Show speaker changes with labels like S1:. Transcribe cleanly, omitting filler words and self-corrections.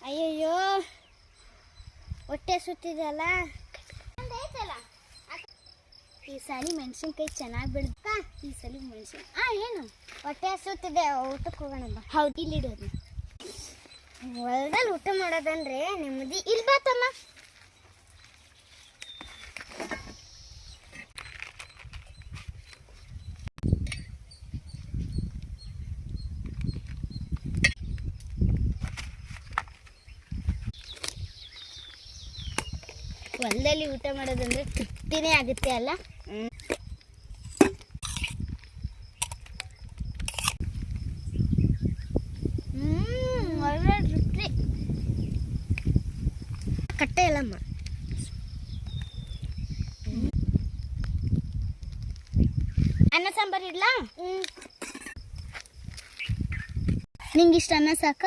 S1: ಅಯ್ಯಯ್ಯೋ ಹೊಟ್ಟೆ ಸುತ್ತಿದೆಯಲ್ಲ. ಈ ಸಾಲಿ ಮೆಣಸಿನ್ಕಾಯಿ ಚೆನ್ನಾಗಿ ಬೆಳೆದ. ಈ ಸಲ ಏನು ಹೊಟ್ಟೆ ಸುತ್ತಿದೆ, ಊಟಕ್ಕೆ ಹೋಗೋಣ ಬಾ. ಹೌದು, ಇಲ್ಲಿ ಇಡೋದು. ಹೊಲದಲ್ಲಿ ಊಟ ಮಾಡೋದಂದ್ರೆ ನೆಮ್ಮದಿ. ಇಲ್ಲಿ ಬಾತಮ್ಮ. ಹೊಲದಲ್ಲಿ ಊಟ ಮಾಡೋದಂದ್ರೆ ತೃಪ್ತಿನೇ ಆಗುತ್ತೆ ಅಲ್ಲ. ಒಳ್ಳೆ ತೃಪ್ತಿ. ಕಟ್ಟೆ ಇಲ್ಲಮ್ಮ. ಅನ್ನ ಸಾಂಬಾರು ಇಡ್ಲಾ? ನಿಂಗಿಷ್ಟ ಅನ್ನ ಸಾಕ?